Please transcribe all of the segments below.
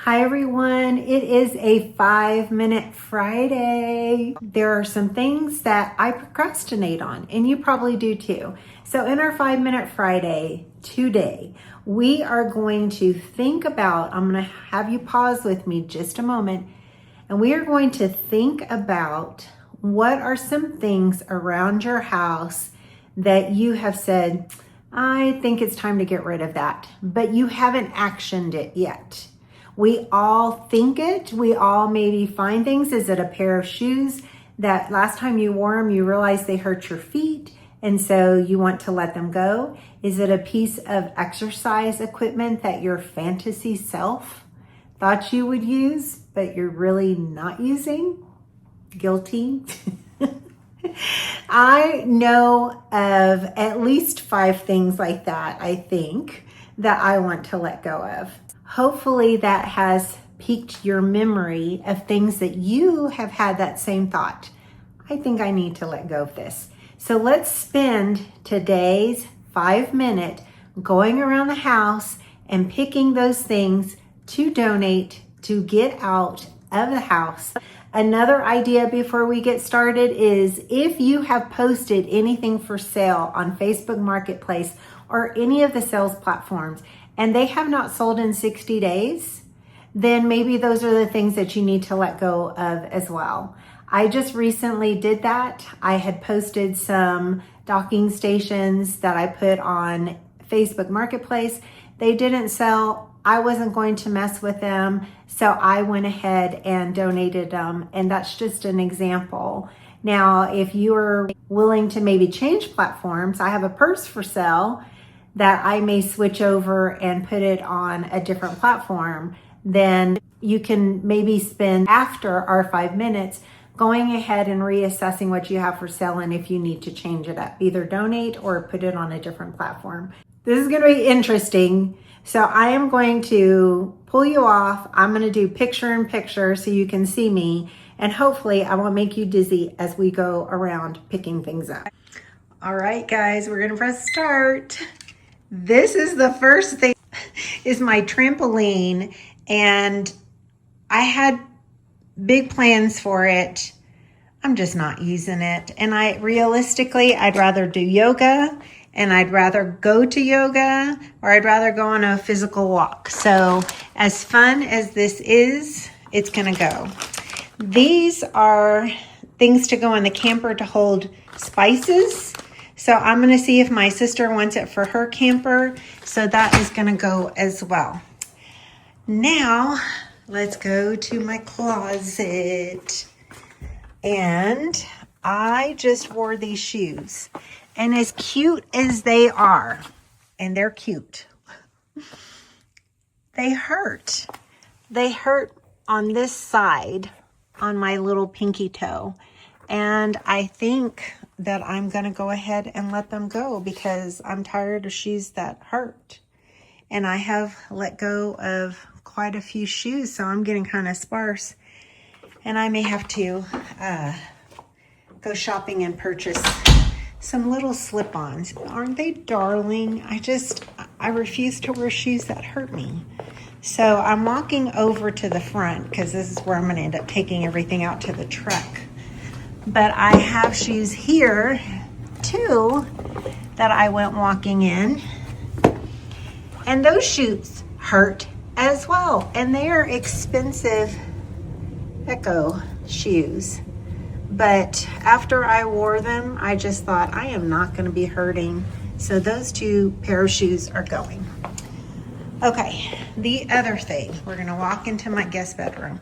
Hi everyone, it is a 5-minute Friday. There are some things that I procrastinate on, and you probably do too. So in our 5-minute Friday today, we are going to think about, I'm going to have you pause with me just a moment, and we are going to think about what are some things around your house that you have said, I think it's time to get rid of that, but you haven't actioned it yet. We all think it. We all maybe find things. Is it a pair of shoes that last time you wore them, you realized they hurt your feet, and so you want to let them go? Is it a piece of exercise equipment that your fantasy self thought you would use, but you're really not using? Guilty. I know of at least 5 things like that, I think, that I want to let go of. Hopefully that has piqued your memory of things that you have had that same thought. I think I need to let go of this. So let's spend today's 5 minute going around the house and picking those things to donate, to get out of the house. Another idea before we get started is if you have posted anything for sale on Facebook Marketplace or any of the sales platforms, and they have not sold in 60 days, then maybe those are the things that you need to let go of as well. I just recently did that. I had posted some docking stations that I put on Facebook Marketplace. They didn't sell. I wasn't going to mess with them, so I went ahead and donated them, and that's just an example. Now, if you are willing to maybe change platforms, I have a purse for sale that I may switch over and put it on a different platform. Then you can maybe spend after our 5 minutes going ahead and reassessing what you have for sale and if you need to change it up, either donate or put it on a different platform. This is going to be interesting. So I am going to pull you off. I'm going to do picture in picture so you can see me, and hopefully I won't make you dizzy as we go around picking things up. All right, guys, we're going to press start. This is the first thing, is my trampoline, and I had big plans for it. I'm just not using it. And I'd rather do yoga, and I'd rather go to yoga, or I'd rather go on a physical walk. So as fun as this is, it's gonna go. These are things to go in the camper to hold spices. So I'm gonna see if my sister wants it for her camper. So that is gonna go as well. Now, let's go to my closet. And I just wore these shoes. And as cute as they are, and they're cute, they hurt. They hurt on this side, on my little pinky toe. And I think that I'm gonna go ahead and let them go because I'm tired of shoes that hurt. And I have let go of quite a few shoes, so I'm getting kind of sparse. And I may have to go shopping and purchase some little slip-ons. Aren't they darling? I refuse to wear shoes that hurt me. So I'm walking over to the front because this is where I'm gonna end up taking everything out to the truck. But I have shoes here too that I went walking in. And those shoes hurt as well. And they are expensive Echo shoes. But after I wore them, I just thought I am not going to be hurting. So those 2 pair of shoes are going. Okay, the other thing, we're going to walk into my guest bedroom.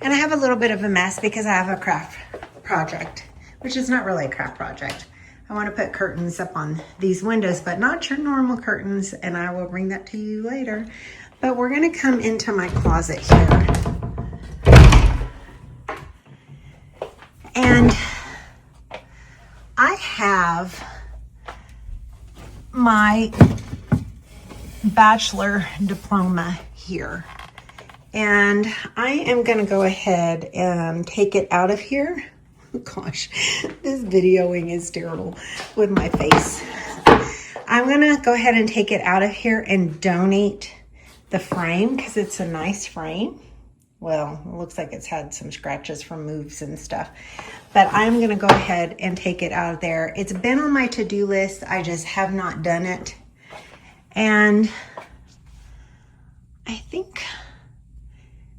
And I have a little bit of a mess because I have a craft project, which is not really a craft project. I want to put curtains up on these windows, but not your normal curtains, and I will bring that to you later. But we're going to come into my closet here. And I have my bachelor diploma here. And I am going to go ahead and take it out of here. Oh gosh, this videoing is terrible with my face. I'm going to go ahead and take it out of here and donate the frame because it's a nice frame. Well, it looks like it's had some scratches from moves and stuff. But I'm going to go ahead and take it out of there. It's been on my to-do list. I just have not done it. And I think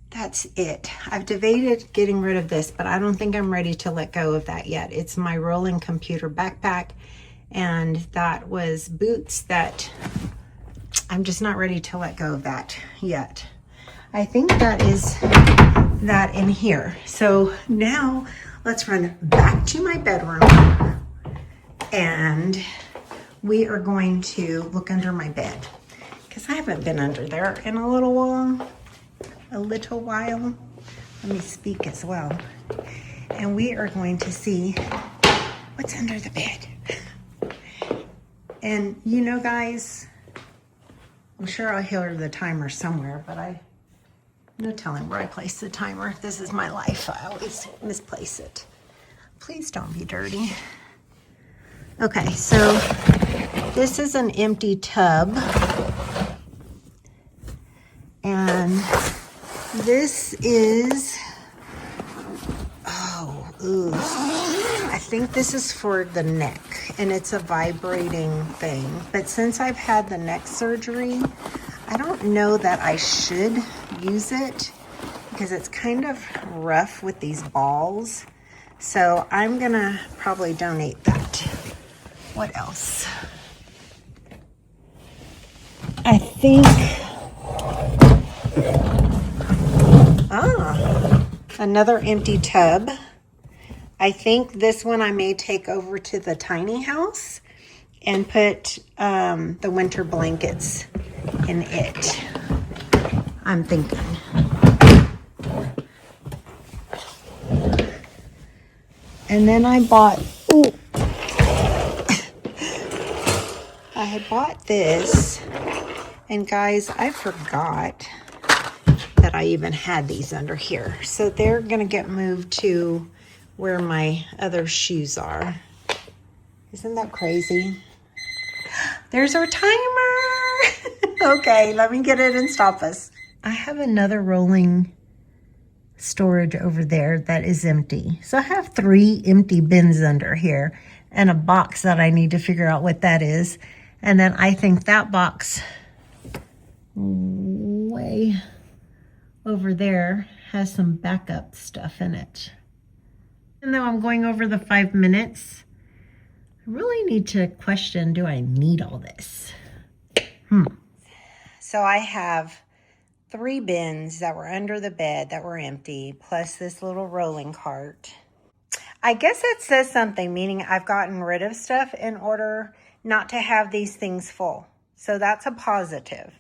that's it. I've debated getting rid of this, but I don't think I'm ready to let go of that yet. It's my rolling computer backpack. And that was boots that I'm just not ready to let go of that yet. I think that is that in here. So now let's run back to my bedroom and we are going to look under my bed because I haven't been under there in a little while. Let me speak as well. And we are going to see what's under the bed. And you know, guys, I'm sure I'll hear the timer somewhere, but I'm no telling where I place the timer. This is my life. I always misplace it. Please don't be dirty. Okay, so this is an empty tub. And this is, I think this is for the neck, and it's a vibrating thing. But since I've had the neck surgery, I don't know that I should use it because it's kind of rough with these balls. So I'm gonna probably donate that. What else? I think, another empty tub. I think this one I may take over to the tiny house and put the winter blankets in it. I'm thinking. And then I bought, I had bought this, and guys, I forgot that I even had these under here. So they're gonna get moved to where my other shoes are. Isn't that crazy? There's our timer. Okay, let me get it and stop us. I have another rolling storage over there that is empty. So I have 3 empty bins under here and a box that I need to figure out what that is. And then I think that box way over there has some backup stuff in it. Even though I'm going over the 5 minutes, I really need to question, do I need all this? So I have 3 bins that were under the bed that were empty, plus this little rolling cart. I guess it says something, meaning I've gotten rid of stuff in order not to have these things full. So that's a positive.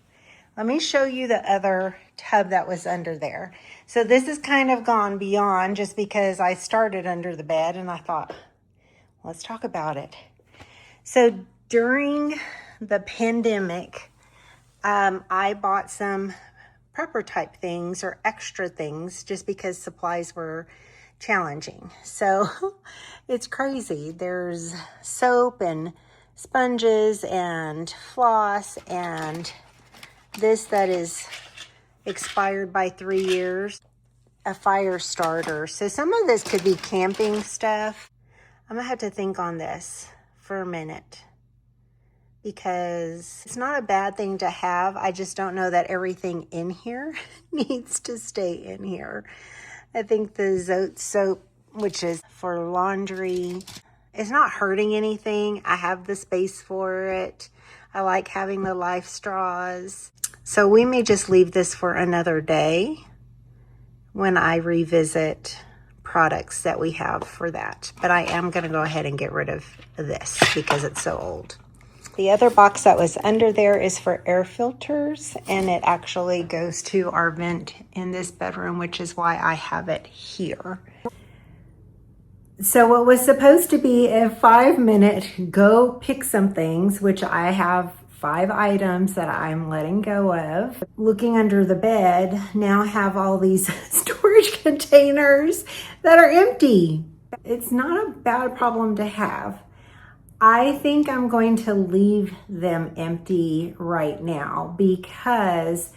Let me show you the other tub that was under there. So this has kind of gone beyond just because I started under the bed and I thought, let's talk about it. So during the pandemic, I bought some prepper type things or extra things just because supplies were challenging. So it's crazy. There's soap and sponges and floss and this that is expired by 3 years, a fire starter. So some of this could be camping stuff. I'm gonna have to think on this for a minute because it's not a bad thing to have. I just don't know that everything in here needs to stay in here. I think the Zote soap, which is for laundry, it's not hurting anything. I have the space for it. I like having the Life straws. So we may just leave this for another day when I revisit products that we have for that. But I am going to go ahead and get rid of this because it's so old. The other box that was under there is for air filters, and it actually goes to our vent in this bedroom, which is why I have it here. So what was supposed to be a 5-minute go pick some things, which I have 5 items that I'm letting go of. Looking under the bed, now have all these storage containers that are empty. It's not a bad problem to have. I think I'm going to leave them empty right now because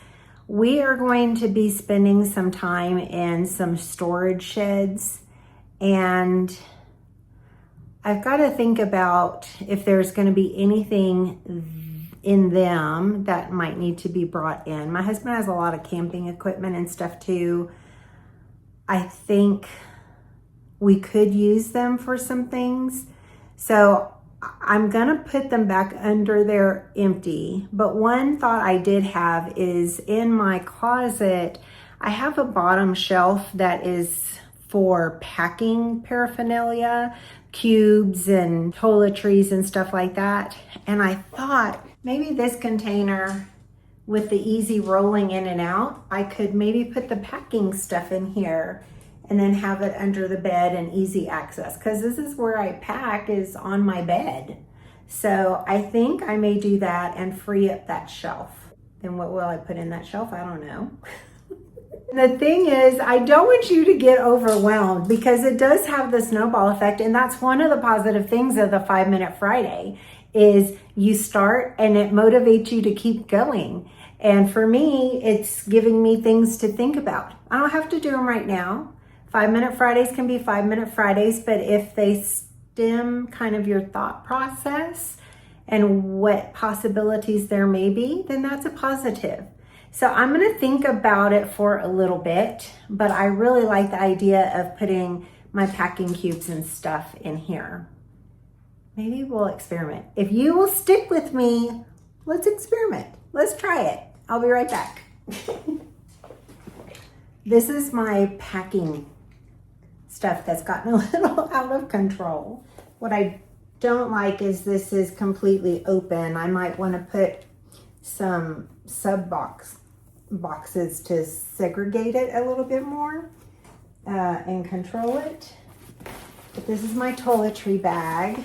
We are going to be spending some time in some storage sheds, and I've got to think about if there's going to be anything in them that might need to be brought in. My husband has a lot of camping equipment and stuff too. I think we could use them for some things. So I'm gonna put them back under there empty. But one thought I did have is in my closet, I have a bottom shelf that is for packing paraphernalia, cubes and toiletries and stuff like that. And I thought maybe this container with the easy rolling in and out, I could maybe put the packing stuff in here and then have it under the bed and easy access, because this is where I pack, is on my bed. So I think I may do that and free up that shelf. Then what will I put in that shelf? I don't know. The thing is, I don't want you to get overwhelmed, because it does have the snowball effect. And that's one of the positive things of the 5-Minute Friday, is you start and it motivates you to keep going. And for me, it's giving me things to think about. I don't have to do them right now. 5-Minute Fridays can be 5-Minute Fridays, but if they stem kind of your thought process and what possibilities there may be, then that's a positive. So I'm going to think about it for a little bit, but I really like the idea of putting my packing cubes and stuff in here. Maybe we'll experiment. If you will stick with me, let's experiment. Let's try it. I'll be right back. This is my packing stuff that's gotten a little out of control. What I don't like is this is completely open. I might want to put some boxes to segregate it a little bit more and control it. But this is my toiletry bag.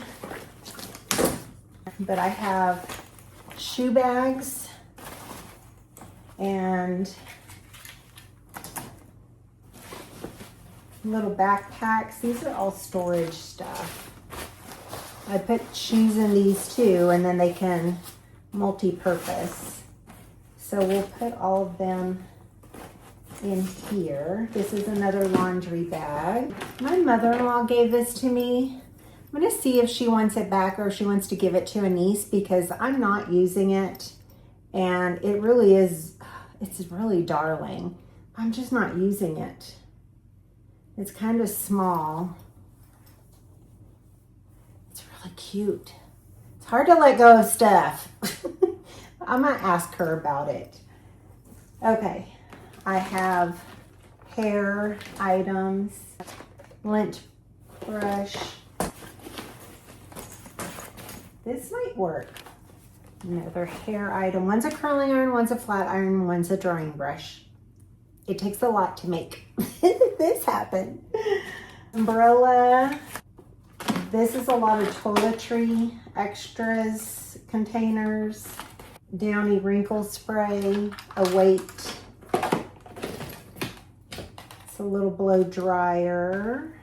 But I have shoe bags and little backpacks. These are all storage stuff. I put shoes in these too, and then they can multi-purpose. So we'll put all of them in here. This is another laundry bag. My mother-in-law gave this to me. I'm gonna see if she wants it back or if she wants to give it to a niece, because I'm not using it. And it really is, it's really darling. I'm just not using it. It's kind of small. It's really cute. It's hard to let go of stuff. I'm gonna ask her about it. Okay, I have hair items, lint brush. This might work. Another hair item. One's a curling iron, one's a flat iron, one's a drying brush. It takes a lot to make this happen. Umbrella. This is a lot of toiletry extras, containers, Downy wrinkle spray, a weight. It's a little blow dryer.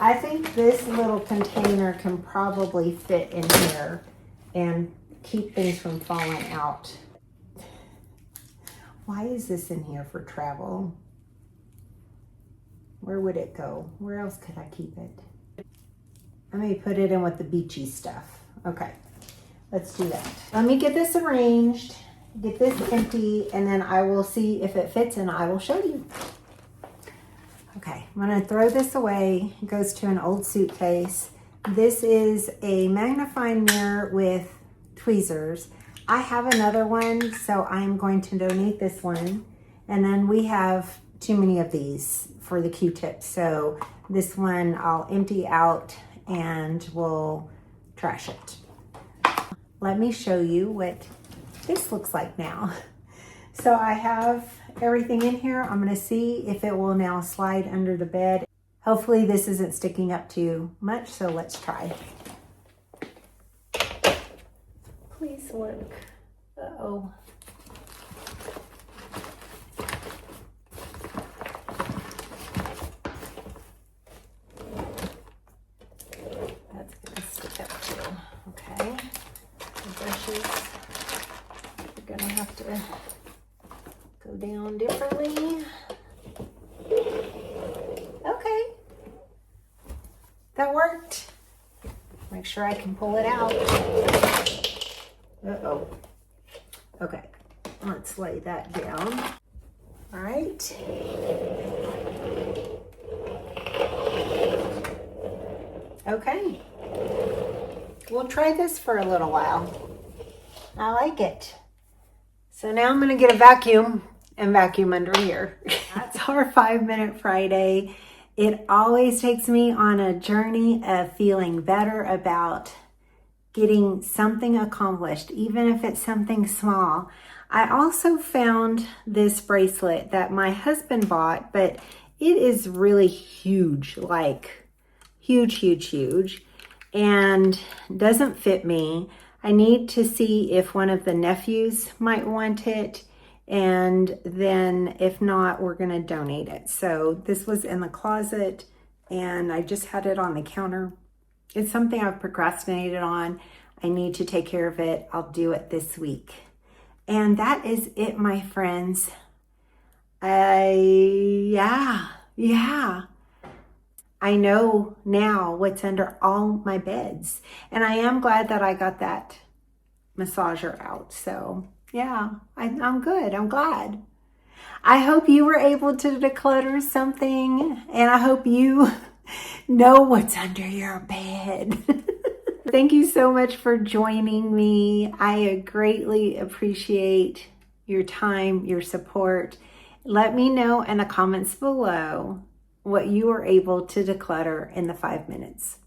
I think this little container can probably fit in here and keep things from falling out. Why is this in here for travel? Where would it go? Where else could I keep it? I may put it in with the beachy stuff. Okay, let's do that. Let me get this arranged, get this empty, and then I will see if it fits and I will show you. Okay, I'm gonna throw this away. It goes to an old suitcase. This is a magnifying mirror with tweezers. I have another one, so I'm going to donate this one. And then we have too many of these for the Q-tips. So this one I'll empty out and we'll trash it. Let me show you what this looks like now. So I have everything in here. I'm gonna see if it will now slide under the bed. Hopefully this isn't sticking up too much, so let's try. Please work. Uh-oh. That's gonna stick up too. Okay. The brushes are gonna have to go down differently. Okay. That worked. Make sure I can pull it out. Uh-oh. Okay. Let's lay that down. All right. Okay. We'll try this for a little while. I like it. So now I'm going to get a vacuum and vacuum under here. That's our 5-Minute Friday. It always takes me on a journey of feeling better about getting something accomplished, even if it's something small. I also found this bracelet that my husband bought, but it is really huge, like huge, huge, huge, and doesn't fit me. I need to see if one of the nephews might want it, and then if not, we're going to donate it. So this was in the closet, and I just had it on the counter. It's something I've procrastinated on. I need to take care of it. I'll do it this week. And that is it, my friends. Yeah. I know now what's under all my beds. And I am glad that I got that massager out. So yeah, I'm good. I'm glad. I hope you were able to declutter something, and I hope you know what's under your bed. Thank you so much for joining me. I greatly appreciate your time, your support. Let me know in the comments below what you were able to declutter in the 5 minutes.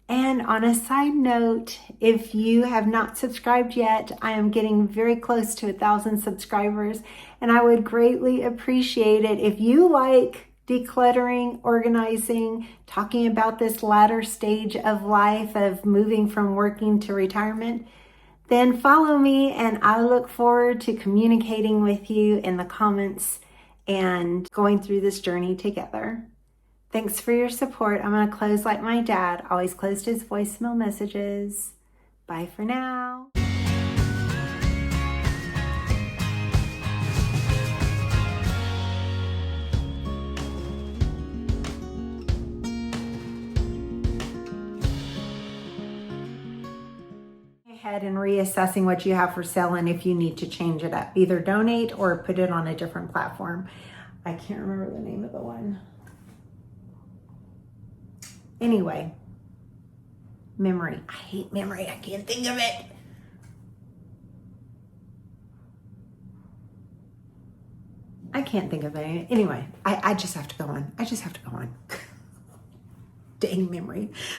And on a side note, if you have not subscribed yet, I am getting very close to 1,000 subscribers, and I would greatly appreciate it if you like decluttering, organizing, talking about this latter stage of life of moving from working to retirement, then follow me, and I look forward to communicating with you in the comments and going through this journey together. Thanks for your support. I'm going to close like my dad always closed his voicemail messages. Bye for now. Ahead and reassessing what you have for sale and if you need to change it up. Either donate or put it on a different platform. I can't remember the name of the one. Anyway, memory. I hate memory. I can't think of it. I can't think of it. Anyway, I just have to go on. Dang memory.